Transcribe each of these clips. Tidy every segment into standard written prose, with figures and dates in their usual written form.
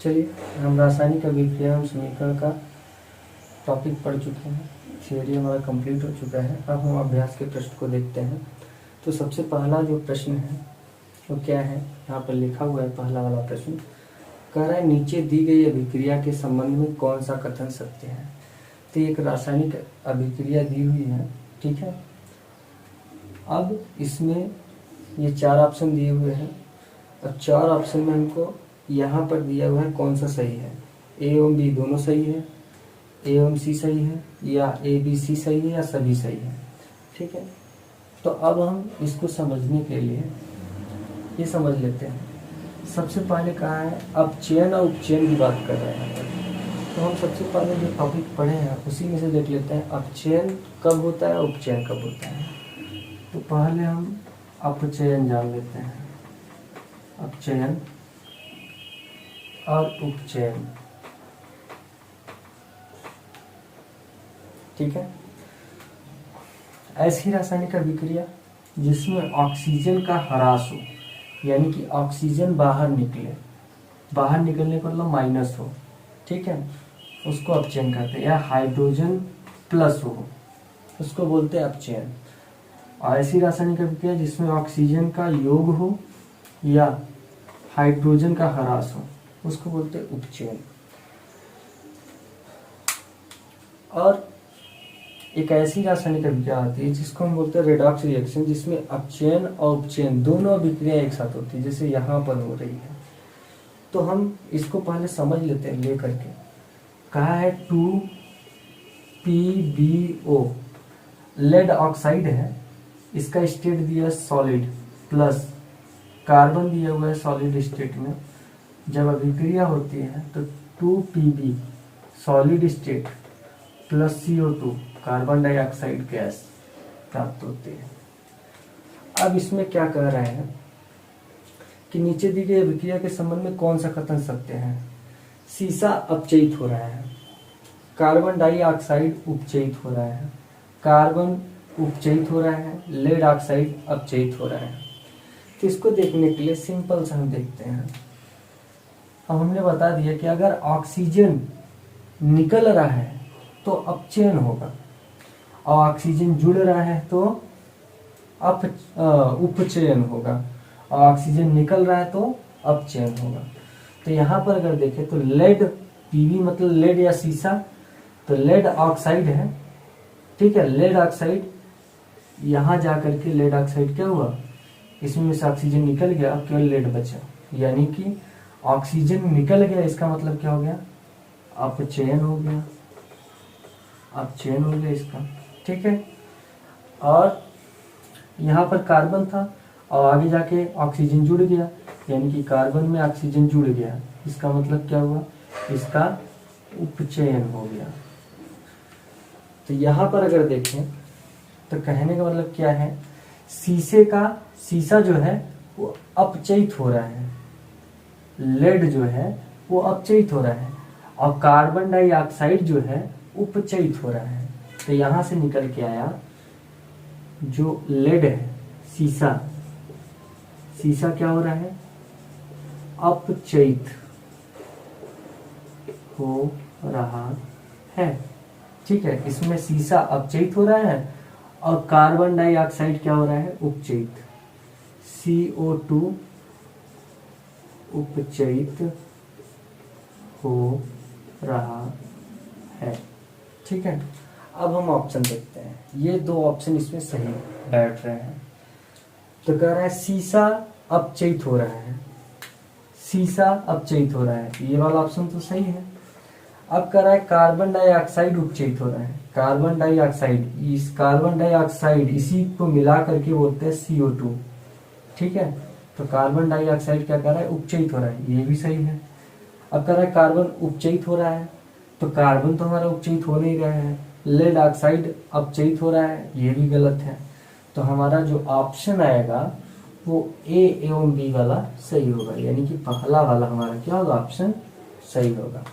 चलिए, हम रासायनिक अभिक्रिया एवं समीकरण का टॉपिक पढ़ चुके हैं। थियरी हमारा कंप्लीट हो चुका है। अब हम अभ्यास के प्रश्न को देखते हैं। तो सबसे पहला जो प्रश्न है वो क्या है, यहाँ पर लिखा हुआ है। पहला वाला प्रश्न कह रहा है, नीचे दी गई अभिक्रिया के संबंध में कौन सा कथन सत्य है। तो एक रासायनिक अभिक्रिया दी हुई है, ठीक है। अब इसमें ये 4 ऑप्शन दिए हुए हैं। अब 4 ऑप्शन में हमको यहाँ पर दिया हुआ है कौन सा सही है। ए एवं बी दोनों सही है, ए एवं सी सही है, या ए बी सी सही है, या सभी सही है, ठीक है। तो अब हम इसको समझने के लिए ये समझ लेते हैं। सबसे पहले कहा है अपचयन और उपचयन की बात कर रहे हैं। तो हम सबसे पहले जो टॉपिक पढ़े हैं उसी में से देख लेते हैं अपचयन कब होता है, उपचयन कब होता है। तो पहले हम अपचयन जान लेते हैं। अपचयन और उपचयन, ठीक है। ऐसी रासायनिक अभिक्रिया जिसमें ऑक्सीजन का ह्रास हो, यानी कि ऑक्सीजन बाहर निकले, बाहर निकलने का मतलब माइनस हो, ठीक है, उसको अपचयन कहते हैं। या हाइड्रोजन प्लस हो, उसको बोलते हैं अपचयन। और ऐसी रासायनिक अभिक्रिया जिसमें ऑक्सीजन का योग हो या हाइड्रोजन का ह्रास हो, उसको बोलते हैं उपचयन। और एक ऐसी रासायनिक अभिक्रिया आती है जिसको हम बोलते हैं रेडॉक्स रिएक्शन, जिसमें अपचयन और उपचयन दोनों अभिक्रिया एक साथ होती है, जैसे यहाँ पर हो रही है। तो हम इसको पहले समझ लेते हैं ले करके। कहा है 2PbO लेड ऑक्साइड है, इसका स्टेट दिया है सॉलिड, प्लस कार्बन दिया हुआ है सॉलिड स्टेट में। जब अभिक्रिया होती है तो 2Pb solid state plus CO2 carbon dioxide gas प्राप्त होती है। अब इसमें क्या कह रहे हैं कि नीचे दी गई अभिक्रिया के संबंध में कौन सा कथन सत्य है। सीसा अपचयित हो रहा है, कार्बन डाइऑक्साइड उपचयित हो रहा है, कार्बन उपचयित हो रहा है, लेड ऑक्साइड अपचयित हो रहा है। तो इसको देखने के लिए सिंपल से हम देखते हैं। अब हमने बता दिया कि अगर ऑक्सीजन निकल रहा है तो अपचयन होगा, और ऑक्सीजन जुड़ रहा है तो उपचयन होगा, और ऑक्सीजन निकल रहा है तो अपचयन होगा। तो यहाँ पर अगर देखें तो लेड, पीबी मतलब लेड या सीसा, तो लेड ऑक्साइड है, ठीक है। लेड ऑक्साइड यहाँ जाकर के लेड ऑक्साइड क्या हुआ, इसमें से ऑक्सीजन निकल गया, अब केवल लेड बचा, यानी कि ऑक्सीजन निकल गया, इसका मतलब क्या हो गया, अपचयन हो गया, अपचयन हो गया इसका, ठीक है। और यहाँ पर कार्बन था और आगे जाके ऑक्सीजन जुड़ गया, यानी कि कार्बन में ऑक्सीजन जुड़ गया, इसका मतलब क्या हुआ, इसका उपचयन हो गया। तो यहाँ पर अगर देखें तो कहने का मतलब क्या है, सीसा जो है वो अपचयित हो रहा है, लेड जो है वो अपचयित हो रहा है, और कार्बन डाइऑक्साइड जो है उपचयित हो रहा है। तो यहां से निकल के आया जो लेड है, सीसा क्या हो रहा है, अपचयित हो रहा है, ठीक है। इसमें सीसा अपचयित हो रहा है और कार्बन डाइऑक्साइड क्या हो रहा है, उपचयित, CO2 उपचयित हो रहा है, ठीक है। अब हम ऑप्शन देखते हैं। ये 2 ऑप्शन इसमें सही बैठ रहे हैं। तो कह रहा है सीसा अपचयित हो रहा है, सीसा अपचयित हो रहा है, ये वाला ऑप्शन तो सही है। अब कह रहा है कार्बन डाइऑक्साइड उपचयित हो रहा है, कार्बन डाइऑक्साइड, इस कार्बन डाइऑक्साइड इसी को मिला करके बोलते हैं CO2, ठीक है। तो कार्बन डाइऑक्साइड क्या कर रहा है, उपचयित हो रहा है, ये भी सही है। अब कह रहा है कार्बन उपचयित हो रहा है, तो कार्बन तो हमारा उपचयित हो नहीं रहा है, लेड ऑक्साइड अपचयित हो रहा है, ये भी गलत है। तो हमारा जो ऑप्शन आएगा वो ए एवं बी वाला सही होगा, यानी कि पहला वाला हमारा क्या होगा, ऑप्शन सही होगा।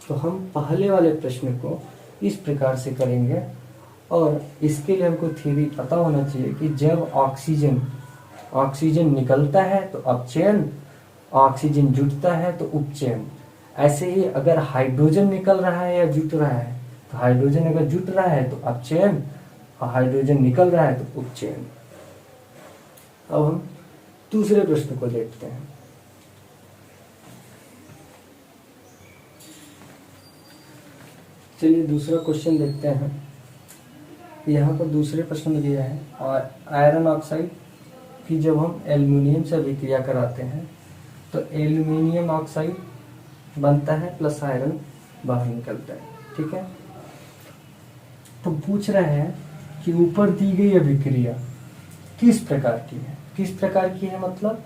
तो हम पहले वाले प्रश्न को इस प्रकार से करेंगे, और इसके लिए हमको थ्योरी पता होना चाहिए कि जब ऑक्सीजन निकलता है तो अपचयन, ऑक्सीजन जुटता है तो उपचयन। ऐसे ही अगर हाइड्रोजन निकल रहा है या जुट रहा है, तो हाइड्रोजन अगर जुट रहा है तो अपचयन, और हाइड्रोजन निकल रहा है तो उपचयन। अब हम दूसरे प्रश्न को देखते हैं। चलिए दूसरा क्वेश्चन देखते हैं। यहाँ पर दूसरे प्रश्न में दिया है, और आयरन ऑक्साइड की जब हम एल्युमिनियम से अभिक्रिया कराते हैं तो एल्युमिनियम ऑक्साइड बनता है प्लस आयरन बाहर निकलता है। ठीक है, तो पूछ रहे हैं कि ऊपर दी गई अभिक्रिया किस प्रकार की है। किस प्रकार की है मतलब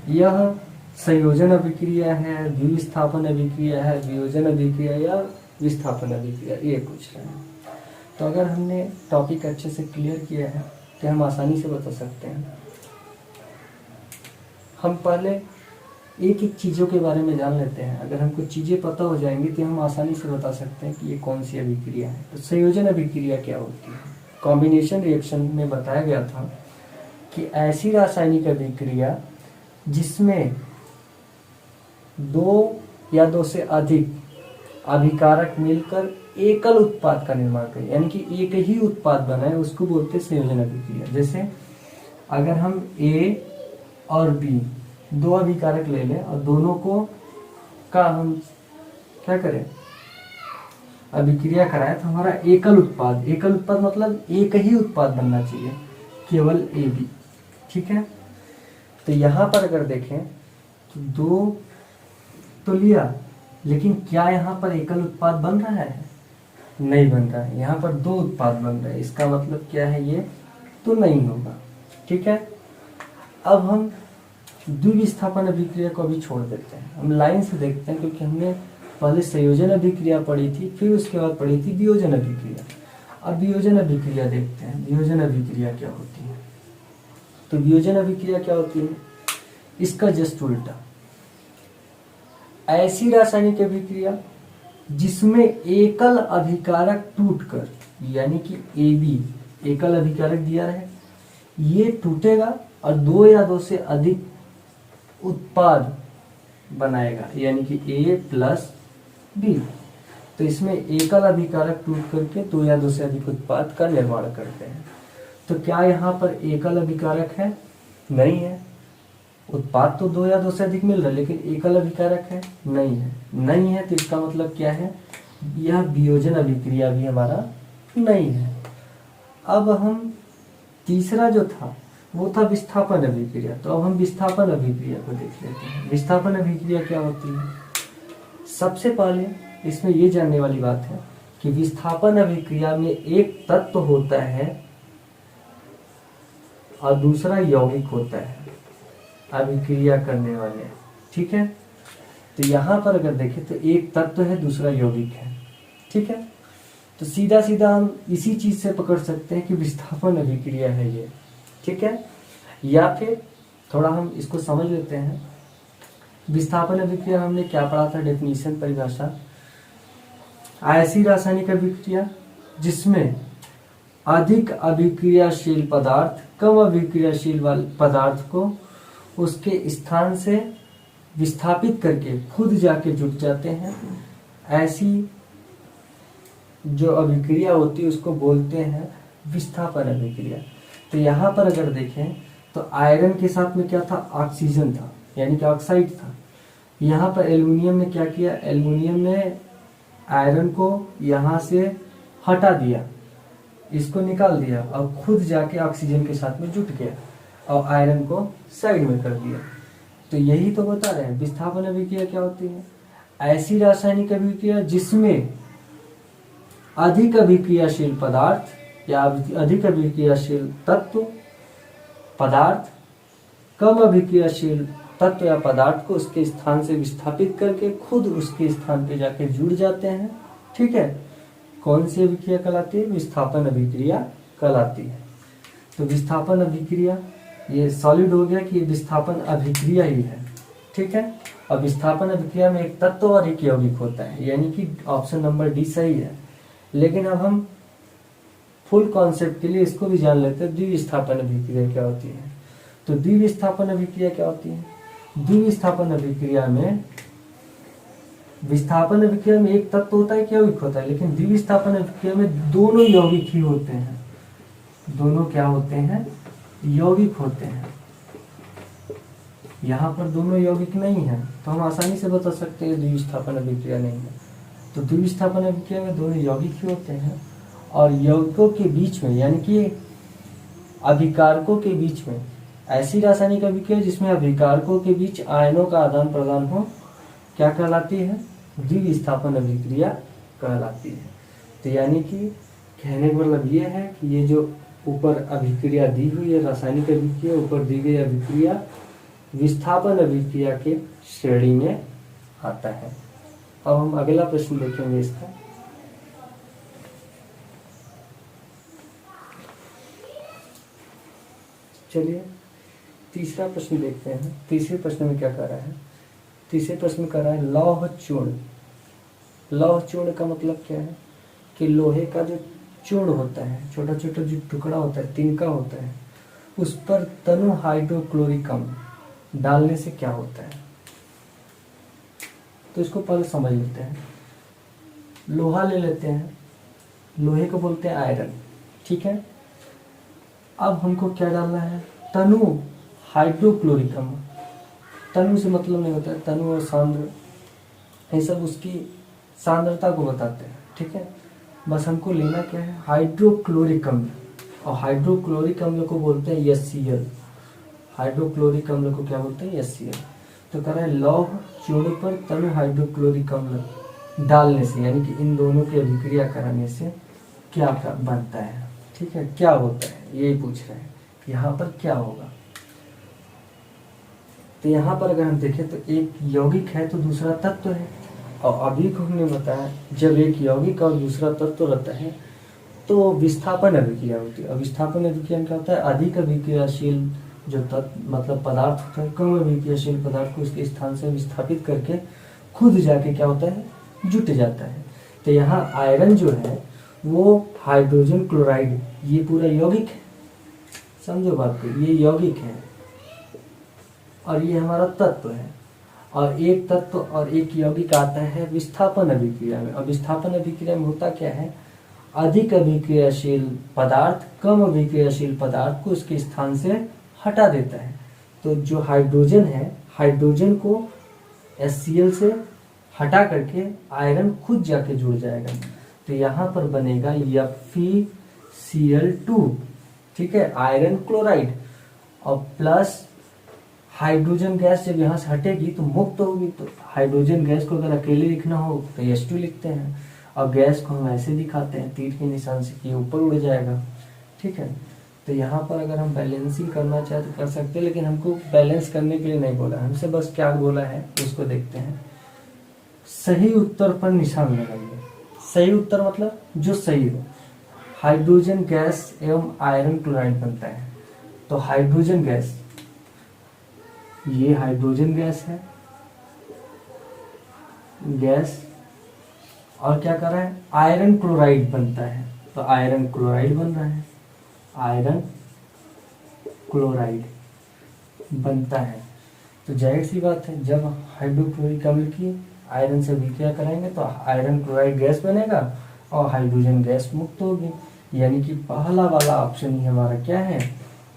यह संयोजन अभिक्रिया है, द्विविस्थापन अभिक्रिया है, वियोजन अभिक्रिया या विस्थापन अभिक्रिया, ये पूछ रहे हैं। तो अगर हमने टॉपिक अच्छे से क्लियर किया है तो हम आसानी से बता सकते हैं। हम पहले एक एक चीज़ों के बारे में जान लेते हैं। अगर हमको चीज़ें पता हो जाएंगी तो हम आसानी से बता सकते हैं कि ये कौन सी अभिक्रिया है। तो संयोजन अभिक्रिया क्या होती है? कॉम्बिनेशन रिएक्शन में बताया गया था कि ऐसी रासायनिक अभिक्रिया जिसमें दो या दो से अधिक अभिकारक मिलकर एकल उत्पाद का निर्माण करें, यानी कि एक ही उत्पाद बनाए, उसको बोलते हैं संयोजन अभिक्रिया। जैसे अगर हम A और B दो अभिकारक ले लें और दोनों को का हम क्या करें, अभिक्रिया कराए, तो हमारा एकल उत्पाद मतलब एक ही उत्पाद बनना चाहिए, केवल AB। ठीक है, तो यहाँ पर अगर देखें तो दो तो लिया, लेकिन क्या यहाँ पर एकल उत्पाद बन रहा है? नहीं बन रहा है। यहाँ पर दो उत्पाद बन रहे हैं, इसका मतलब क्या है, ये तो नहीं होगा। ठीक है, अब हम द्विविस्थापन अभिक्रिया को भी छोड़ देते हैं, हम लाइन से देखते हैं, क्योंकि हमने पहले संयोजन अभिक्रिया पढ़ी थी, फिर उसके बाद पढ़ी थी वियोजन अभिक्रिया। अब वियोजन अभिक्रिया देखते हैं, वियोजन अभिक्रिया क्या होती है। तो वियोजन अभिक्रिया क्या होती है, इसका जस्ट उल्टा, ऐसी रासायनिक अभिक्रिया जिसमें एकल अभिकारक टूटकर, यानी कि AB एकल अभिकारक दिया रहे, ये टूटेगा और दो या दो से अधिक उत्पाद बनाएगा, यानी कि A प्लस B। तो इसमें एकल अभिकारक टूट करके दो या दो से अधिक उत्पाद का निर्माण करते हैं। तो क्या यहाँ पर एकल अभिकारक है? नहीं है। उत्पाद तो दो या दो से अधिक मिल रहा है, लेकिन एकल अभिकारक है? नहीं है। नहीं है तो इसका मतलब क्या है, यह वियोजन अभिक्रिया भी हमारा नहीं है। अब हम तीसरा जो था वो था विस्थापन अभिक्रिया। तो अब हम विस्थापन अभिक्रिया को देख लेते हैं। विस्थापन अभिक्रिया क्या होती है? सबसे पहले इसमें ये जानने वाली बात है कि विस्थापन अभिक्रिया में एक तत्व होता है और दूसरा यौगिक होता है अभिक्रिया करने वाले। ठीक है, तो यहाँ पर अगर देखें तो एक तत्व है, दूसरा यौगिक है। ठीक है, तो सीधा सीधा हम इसी चीज से पकड़ सकते हैं कि विस्थापन अभिक्रिया है ये। ठीक है, या फिर थोड़ा हम इसको समझ लेते हैं। विस्थापन अभिक्रिया हमने क्या पढ़ा था, डेफिनेशन, परिभाषा, ऐसी रासायनिक अभिक्रिया जिसमें अधिक अभिक्रियाशील पदार्थ कम अभिक्रियाशील पदार्थ को उसके स्थान से विस्थापित करके खुद जाके जुट जाते हैं। ऐसी जो अभिक्रिया होती है उसको बोलते हैं विस्थापन अभिक्रिया। तो यहाँ पर अगर देखें तो आयरन के साथ में क्या था, ऑक्सीजन था, यानी कि ऑक्साइड था। यहाँ पर एल्युमिनियम ने क्या किया, एल्युमिनियम ने आयरन को यहाँ से हटा दिया, इसको निकाल दिया और खुद जाके ऑक्सीजन के साथ में जुट गया और आयरन को साइड में कर दिया। तो यही तो बता रहे हैं विस्थापन अभिक्रिया क्या होती है, ऐसी रासायनिक अभिक्रिया जिसमें अधिक अभिक्रियाशील पदार्थ या अधिक अभिक्रियाशील तत्व पदार्थ कम अभिक्रियाशील तत्व या पदार्थ को उसके स्थान से विस्थापित करके खुद उसके स्थान पे जाके जुड़ जाते हैं। ठीक है, कौन सी अभिक्रिया कहलाती है, विस्थापन अभिक्रिया कहलाती है। तो विस्थापन अभिक्रिया ये सॉलिड हो गया कि ये विस्थापन अभिक्रिया ही है। ठीक है, और विस्थापन अभिक्रिया में एक तत्व और एक यौगिक होता है, यानी कि ऑप्शन नंबर डी सही है। लेकिन अब हम फुल कॉन्सेप्ट के लिए इसको भी जान लेते हैं, द्विविस्थापन अभिक्रिया क्या होती है। तो द्विविस्थापन अभिक्रिया क्या होती है, द्विविस्थापन अभिक्रिया में विस्थापन अभिक्रिया में एक तत्व होता है कि यौगिक होता है, लेकिन द्विविस्थापन अभिक्रिया में दोनों यौगिक ही होते हैं। दोनों क्या होते हैं? यौगिक होते हैं। यहाँ पर दोनों यौगिक नहीं है तो हम आसानी से बता सकते हैं द्विविस्थापन अभिक्रिया नहीं है। तो द्विविस्थापन अभिक्रिया में दोनों यौगिक ही होते हैं और यौगिकों के बीच में यानी कि अभिकारकों के बीच में ऐसी रासायनिक अभिक्रिया जिसमें अभिकारकों के बीच आयनों का आदान प्रदान हो क्या कहलाती है? द्विविस्थापन अभिक्रिया कहलाती है। तो यानी कि कहने का मतलब ये है कि ये जो ऊपर अभिक्रिया दी हुई है रासायनिक अभिक्रिया, ऊपर दी गई अभिक्रिया विस्थापन अभिक्रिया के श्रेणी में आता है। अब हम अगला प्रश्न देखेंगे इसका। चलिए तीसरा प्रश्न देखते हैं। तीसरे प्रश्न में क्या कर रहा है? तीसरे प्रश्न में कर रहा है लौह चूर्ण। लौह चूर्ण का मतलब क्या है कि लोहे का जो चूर्ण होता है, छोटा छोटा जो टुकड़ा होता है, तिनका होता है, उस पर तनु हाइड्रोक्लोरिक अम्ल डालने से क्या होता है? तो इसको पहले समझ लेते हैं। लोहा ले लेते हैं, लोहे को बोलते हैं आयरन, ठीक है। अब हमको क्या डालना है? तनु हाइड्रोक्लोरिक अम्ल। तनु से मतलब नहीं होता है, तनु और सांद्र ये सब उसकी सांद्रता को बताते हैं, ठीक है। बस हमको लेना क्या है? हाइड्रोक्लोरिक अम्ल, और हाइड्रोक्लोरिक अम्ल को बोलते हैं HCl। हाइड्रोक्लोरिक अम्ल को क्या बोलते हैं? HCl। तो कह रहा है लौह चूर्ण पर तनु हाइड्रोक्लोरिक अम्ल डालने से यानी कि इन दोनों की अभिक्रिया कराने से क्या बनता है, ठीक है, क्या होता है, यही पूछ रहे हैं यहाँ पर क्या होगा। तो यहाँ पर अगर हम देखें तो एक यौगिक है तो दूसरा तत्व है, और अभी को हमने बताया जब एक यौगिक और दूसरा तत्व रहता है तो विस्थापन अभिक्रिया होती है। और विस्थापन अभिक्रिया में क्या होता है? अधिक अभिक्रियाशील जो तत्व मतलब पदार्थ होता है, कम अभिक्रियाशील पदार्थ को उसके स्थान से विस्थापित करके खुद जाके क्या होता है? जुट जाता है। तो यहाँ आयरन जो है वो हाइड्रोजन क्लोराइड, ये पूरा यौगिक है, समझो बात को, ये यौगिक है और ये हमारा तत्व है। और एक तत्व और एक यौगिक आता है विस्थापन अभिक्रिया में। और विस्थापन अभिक्रिया में होता क्या है? अधिक अभिक्रियाशील पदार्थ कम अभिक्रियाशील पदार्थ को उसके स्थान से हटा देता है। तो जो हाइड्रोजन है, हाइड्रोजन को HCl से हटा करके आयरन खुद जाके जुड़ जाएगा। तो यहाँ पर बनेगा FeCl2, ठीक है, आयरन क्लोराइड, और प्लस हाइड्रोजन गैस जब यहाँ से हटेगी तो मुक्त होगी। तो हाइड्रोजन गैस को अगर अकेले लिखना हो तो H2 लिखते हैं, और गैस को हम ऐसे दिखाते हैं तीर के निशान से कि ये ऊपर उड़ जाएगा, ठीक है। तो यहाँ पर अगर हम बैलेंसिंग करना चाहे तो कर सकते हैं, लेकिन हमको बैलेंस करने के लिए नहीं बोला, हमसे बस क्या बोला है उसको देखते हैं। सही उत्तर पर निशान लगाइए। सही उत्तर मतलब जो सही हो। हाइड्रोजन गैस एवं आयरन क्लोराइड बनता है। तो हाइड्रोजन गैस, ये हाइड्रोजन गैस है, गैस, और क्या कर रहा है? आयरन क्लोराइड बनता है। तो आयरन क्लोराइड बन रहा है, आयरन क्लोराइड बनता है। तो जाहिर सी बात है जब हाइड्रोक्लोरिक अम्ल की आयरन से अभिक्रिया कराएंगे तो आयरन क्लोराइड गैस बनेगा और हाइड्रोजन गैस मुक्त होगी। यानी कि पहला वाला ऑप्शन ही हमारा क्या है?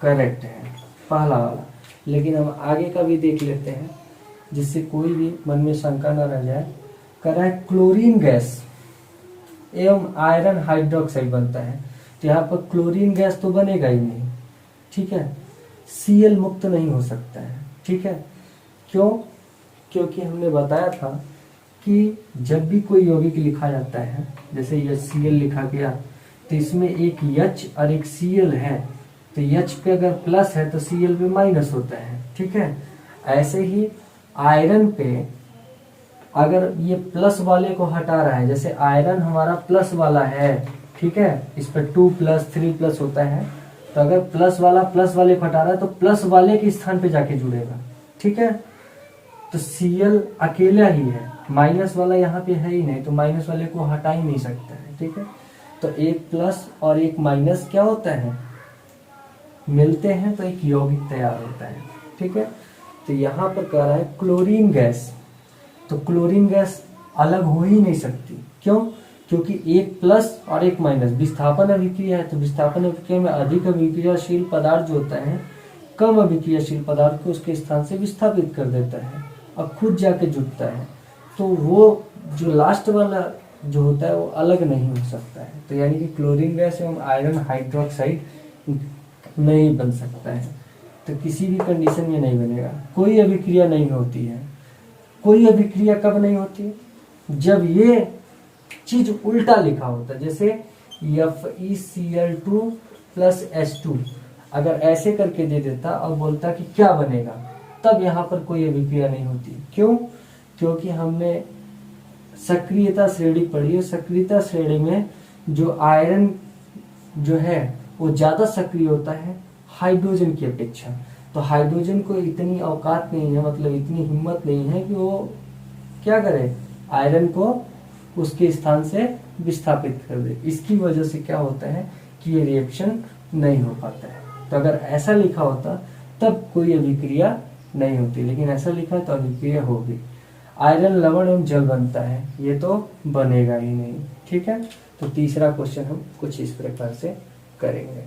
करेक्ट है, पहला वाला। लेकिन हम आगे का भी देख लेते हैं जिससे कोई भी मन में शंका न रह जाए। कह रहा है क्लोरीन गैस एवं आयरन हाइड्रोक्साइड बनता है। तो यहाँ पर क्लोरीन गैस तो बनेगा ही नहीं, ठीक है, Cl मुक्त नहीं हो सकता है, ठीक है। क्यों? क्योंकि हमने बताया था कि जब भी कोई यौगिक लिखा जाता है, जैसे ये Cl लिखा गया तो इसमें एक H और एक Cl है, तो H पे अगर प्लस है तो Cl पे माइनस होता है, ठीक है। ऐसे ही आयरन पे अगर ये प्लस वाले को हटा रहा है, जैसे आयरन हमारा प्लस वाला है, ठीक है, इस पर 2+, 3+ होता है, तो अगर प्लस वाला प्लस वाले को हटा रहा है तो प्लस वाले के स्थान पे जाके जुड़ेगा, ठीक है। तो Cl अकेला ही है, माइनस वाला यहाँ पे है ही नहीं, तो माइनस वाले को हटा ही नहीं सकता है, ठीक है। तो एक प्लस और एक माइनस क्या होता है? मिलते हैं तो एक यौगिक तैयार होता है, ठीक है। तो यहाँ पर कह रहा है क्लोरीन गैस, तो क्लोरीन गैस अलग हो ही नहीं सकती। क्यों? क्योंकि एक प्लस और एक माइनस विस्थापन अभिक्रिया है, तो विस्थापन अभिक्रिया में अधिक अभिक्रियाशील पदार्थ जो होता है कम अभिक्रियाशील पदार्थ को उसके स्थान से विस्थापित कर देता है और खुद जाके जुटता है। तो वो जो लास्ट वाला जो होता है वो अलग नहीं हो सकता है। तो यानी कि क्लोरीन गैस एवं आयरन हाइड्रोक्साइड नहीं बन सकता है, तो किसी भी कंडीशन में नहीं बनेगा। कोई अभिक्रिया नहीं होती है। कोई अभिक्रिया कब नहीं होती? जब ये चीज उल्टा लिखा होता है, जैसे FeCl2 + H2 अगर ऐसे करके दे देता और बोलता कि क्या बनेगा, तब यहाँ पर कोई अभिक्रिया नहीं होती। क्यों? क्योंकि हमने सक्रियता श्रेणी पढ़ी है। सक्रियता श्रेणी में जो आयरन जो है वो ज्यादा सक्रिय होता है हाइड्रोजन की अपेक्षा। तो हाइड्रोजन को इतनी औकात नहीं है, मतलब इतनी हिम्मत नहीं है कि वो क्या करे, आयरन को उसके स्थान से विस्थापित कर दे। इसकी वजह से क्या होता है कि ये रिएक्शन नहीं हो पाता है। तो अगर ऐसा लिखा होता तब कोई अभिक्रिया नहीं होती, लेकिन ऐसा लिखा है तो अभिक्रिया होगी। आयरन लवण एवं जल बनता है, ये तो बनेगा ही नहीं। ठीक है, तो तीसरा क्वेश्चन हम कुछ इस प्रकार से करेंगे।